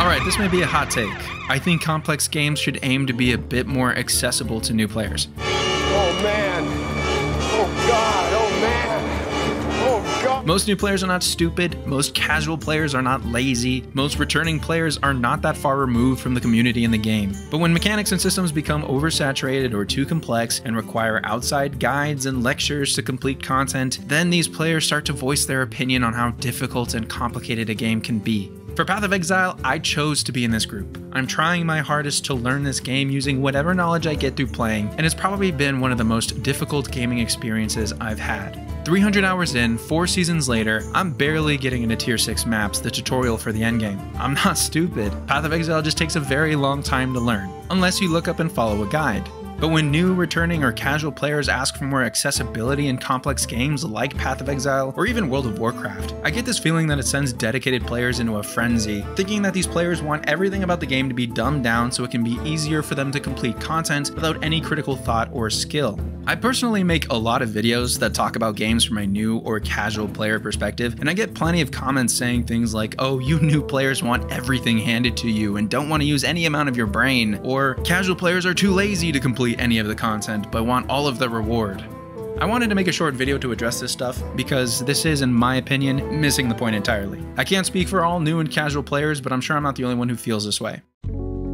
Alright, this may be a hot take. I think complex games should aim to be a bit more accessible to new players. Oh man! Oh god! Oh man! Oh god! Most new players are not stupid, most casual players are not lazy, most returning players are not that far removed from the community in the game. But when mechanics and systems become oversaturated or too complex and require outside guides and lectures to complete content, then these players start to voice their opinion on how difficult and complicated a game can be. For Path of Exile, I chose to be in this group. I'm trying my hardest to learn this game using whatever knowledge I get through playing, and it's probably been one of the most difficult gaming experiences I've had. 300 hours in, 4 seasons later, I'm barely getting into Tier 6 maps, the tutorial for the endgame. I'm not stupid. Path of Exile just takes a very long time to learn, unless you look up and follow a guide. But when new, returning, or casual players ask for more accessibility in complex games like Path of Exile or even World of Warcraft, I get this feeling that it sends dedicated players into a frenzy, thinking that these players want everything about the game to be dumbed down so it can be easier for them to complete content without any critical thought or skill. I personally make a lot of videos that talk about games from a new or casual player perspective, and I get plenty of comments saying things like, oh, you new players want everything handed to you and don't want to use any amount of your brain, or casual players are too lazy to complete any of the content but want all of the reward. I wanted to make a short video to address this stuff because this is, in my opinion, missing the point entirely. I can't speak for all new and casual players, but I'm sure I'm not the only one who feels this way.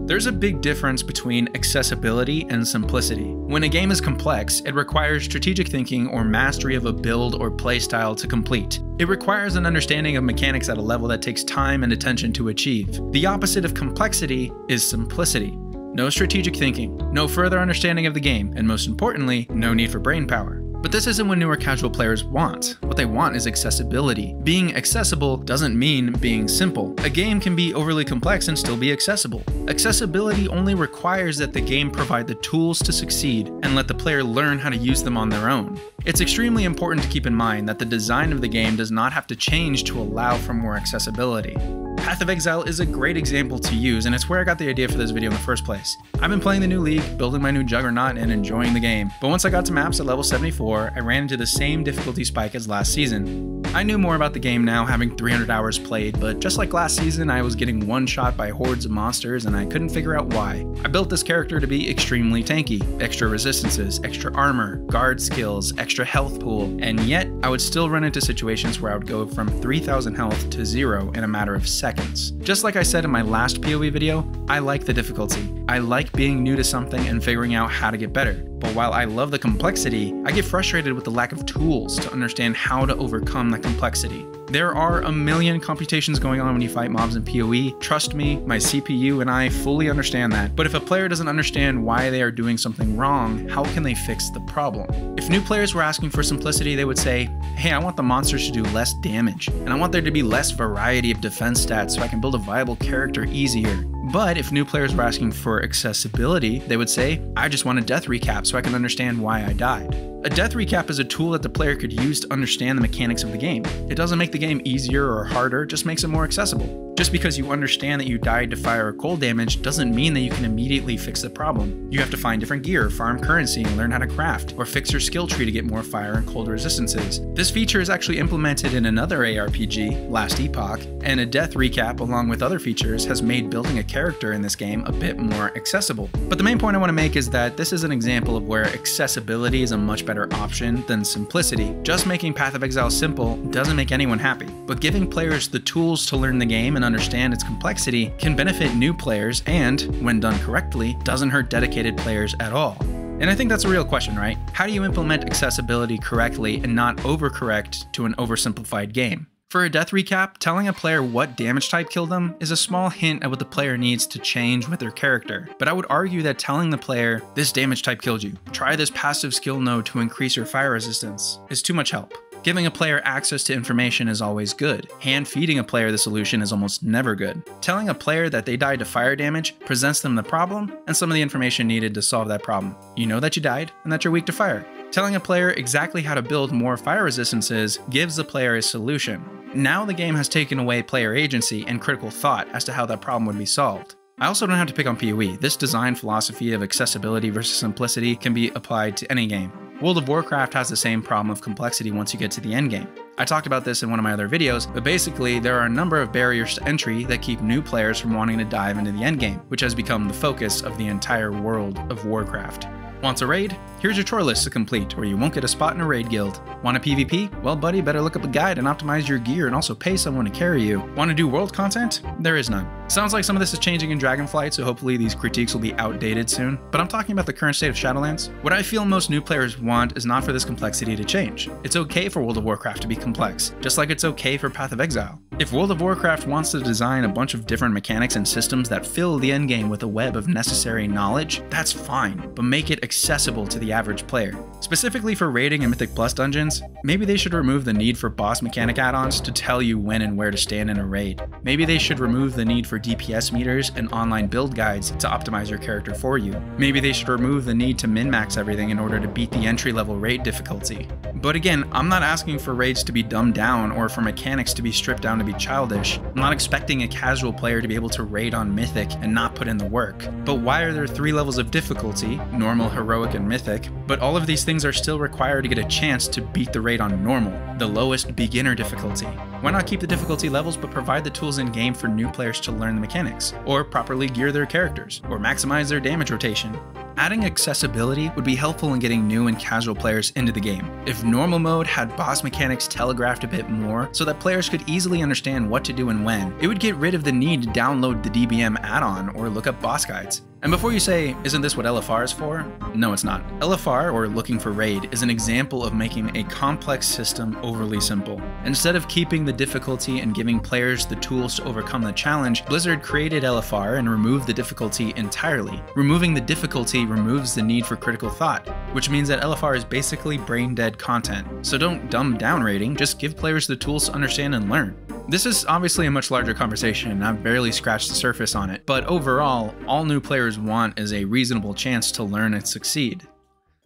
There's a big difference between accessibility and simplicity. When a game is complex, it requires strategic thinking or mastery of a build or playstyle to complete. It requires an understanding of mechanics at a level that takes time and attention to achieve. The opposite of complexity is simplicity. No strategic thinking, no further understanding of the game, and most importantly, no need for brainpower. But this isn't what newer casual players want. What they want is accessibility. Being accessible doesn't mean being simple. A game can be overly complex and still be accessible. Accessibility only requires that the game provide the tools to succeed and let the player learn how to use them on their own. It's extremely important to keep in mind that the design of the game does not have to change to allow for more accessibility. Path of Exile is a great example to use, and it's where I got the idea for this video in the first place. I've been playing the new league, building my new juggernaut, and enjoying the game. But once I got to maps at level 74, I ran into the same difficulty spike as last season. I knew more about the game now, having 300 hours played, but just like last season, I was getting one-shot by hordes of monsters and I couldn't figure out why. I built this character to be extremely tanky, extra resistances, extra armor, guard skills, extra health pool, and yet I would still run into situations where I would go from 3,000 health to 0 in a matter of seconds. Just like I said in my last PoE video, I like the difficulty. I like being new to something and figuring out how to get better. But while I love the complexity, I get frustrated with the lack of tools to understand how to overcome that complexity. There are a million computations going on when you fight mobs in PoE. Trust me, my CPU and I fully understand that. But if a player doesn't understand why they are doing something wrong, how can they fix the problem? If new players were asking for simplicity, they would say, hey, I want the monsters to do less damage, and I want there to be less variety of defense stats so I can build a viable character easier. But if new players were asking for accessibility, they would say, I just want a death recap so I can understand why I died. A death recap is a tool that the player could use to understand the mechanics of the game. It doesn't make the game easier or harder, just makes it more accessible. Just because you understand that you died to fire or cold damage doesn't mean that you can immediately fix the problem. You have to find different gear, farm currency, and learn how to craft, or fix your skill tree to get more fire and cold resistances. This feature is actually implemented in another ARPG, Last Epoch, and a death recap along with other features has made building a character in this game a bit more accessible. But the main point I want to make is that this is an example of where accessibility is a much better option than simplicity. Just making Path of Exile simple doesn't make anyone happy, but giving players the tools to learn the game and understand its complexity can benefit new players and, when done correctly, doesn't hurt dedicated players at all. And I think that's a real question, right? How do you implement accessibility correctly and not overcorrect to an oversimplified game? For a death recap, telling a player what damage type killed them is a small hint at what the player needs to change with their character. But I would argue that telling the player, this damage type killed you, try this passive skill node to increase your fire resistance, is too much help. Giving a player access to information is always good. Hand-feeding a player the solution is almost never good. Telling a player that they died to fire damage presents them the problem and some of the information needed to solve that problem. You know that you died and that you're weak to fire. Telling a player exactly how to build more fire resistances gives the player a solution. Now the game has taken away player agency and critical thought as to how that problem would be solved. I also don't have to pick on PoE. This design philosophy of accessibility versus simplicity can be applied to any game. World of Warcraft has the same problem of complexity once you get to the endgame. I talked about this in one of my other videos, but basically there are a number of barriers to entry that keep new players from wanting to dive into the endgame, which has become the focus of the entire world of Warcraft. Want a raid? Here's your chore list to complete, or you won't get a spot in a raid guild. Want a PvP? Well buddy, better look up a guide and optimize your gear and also pay someone to carry you. Want to do world content? There is none. Sounds like some of this is changing in Dragonflight, so hopefully these critiques will be outdated soon, but I'm talking about the current state of Shadowlands. What I feel most new players want is not for this complexity to change. It's okay for World of Warcraft to be complex, just like it's okay for Path of Exile. If World of Warcraft wants to design a bunch of different mechanics and systems that fill the endgame with a web of necessary knowledge, that's fine, but make it accessible to the average player. Specifically for raiding and Mythic Plus dungeons, maybe they should remove the need for boss mechanic add-ons to tell you when and where to stand in a raid. Maybe they should remove the need for DPS meters and online build guides to optimize your character for you. Maybe they should remove the need to min-max everything in order to beat the entry-level raid difficulty. But again, I'm not asking for raids to be dumbed down or for mechanics to be stripped down to be childish. I'm not expecting a casual player to be able to raid on Mythic and not put in the work. But why are there 3 levels of difficulty, normal, heroic, and Mythic, but all of these things are still required to get a chance to beat the raid on normal, the lowest beginner difficulty? Why not keep the difficulty levels but provide the tools in game for new players to learn the mechanics, or properly gear their characters, or maximize their damage rotation? Adding accessibility would be helpful in getting new and casual players into the game. If normal mode had boss mechanics telegraphed a bit more so that players could easily understand what to do and when, it would get rid of the need to download the DBM add-on or look up boss guides. And before you say, isn't this what LFR is for? No, it's not. LFR, or Looking for Raid, is an example of making a complex system overly simple. Instead of keeping the difficulty and giving players the tools to overcome the challenge, Blizzard created LFR and removed the difficulty entirely. Removing the difficulty removes the need for critical thought, which means that LFR is basically brain-dead content. So don't dumb down raiding, just give players the tools to understand and learn. This is obviously a much larger conversation, and I've barely scratched the surface on it, but overall, all new players want is a reasonable chance to learn and succeed.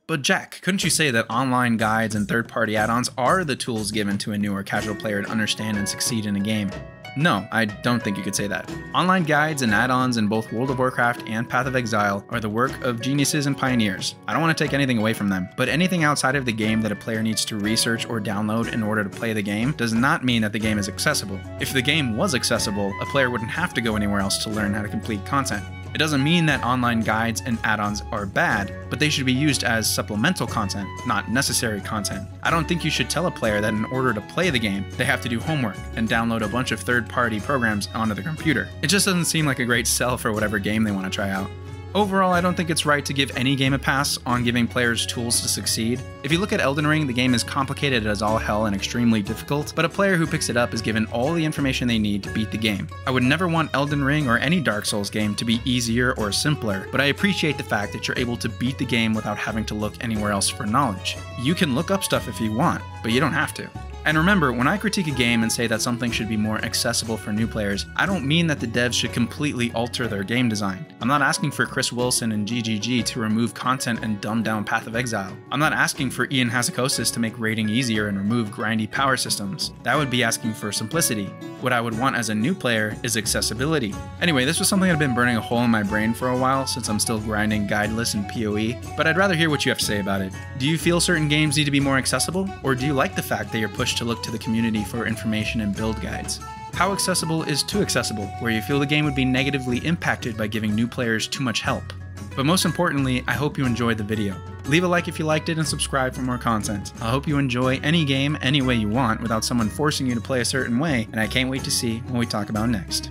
But Jack, couldn't you say that online guides and third-party add-ons are the tools given to a new or casual player to understand and succeed in a game? No, I don't think you could say that. Online guides and add-ons in both World of Warcraft and Path of Exile are the work of geniuses and pioneers. I don't want to take anything away from them, but anything outside of the game that a player needs to research or download in order to play the game does not mean that the game is accessible. If the game was accessible, a player wouldn't have to go anywhere else to learn how to complete content. It doesn't mean that online guides and add-ons are bad, but they should be used as supplemental content, not necessary content. I don't think you should tell a player that in order to play the game, they have to do homework and download a bunch of third-party programs onto the computer. It just doesn't seem like a great sell for whatever game they want to try out. Overall, I don't think it's right to give any game a pass on giving players tools to succeed. If you look at Elden Ring, the game is complicated as all hell and extremely difficult, but a player who picks it up is given all the information they need to beat the game. I would never want Elden Ring or any Dark Souls game to be easier or simpler, but I appreciate the fact that you're able to beat the game without having to look anywhere else for knowledge. You can look up stuff if you want, but you don't have to. And remember, when I critique a game and say that something should be more accessible for new players, I don't mean that the devs should completely alter their game design. I'm not asking for Chris Wilson and GGG to remove content and dumb down Path of Exile. I'm not asking for Ian Hazzikostas to make raiding easier and remove grindy power systems. That would be asking for simplicity. What I would want as a new player is accessibility. Anyway, this was something that had been burning a hole in my brain for a while since I'm still grinding guideless and PoE, but I'd rather hear what you have to say about it. Do you feel certain games need to be more accessible, or do you like the fact that you're pushed to look to the community for information and build guides? How accessible is too accessible, where you feel the game would be negatively impacted by giving new players too much help? But most importantly, I hope you enjoyed the video. Leave a like if you liked it and subscribe for more content. I hope you enjoy any game any way you want without someone forcing you to play a certain way, and I can't wait to see what we talk about next.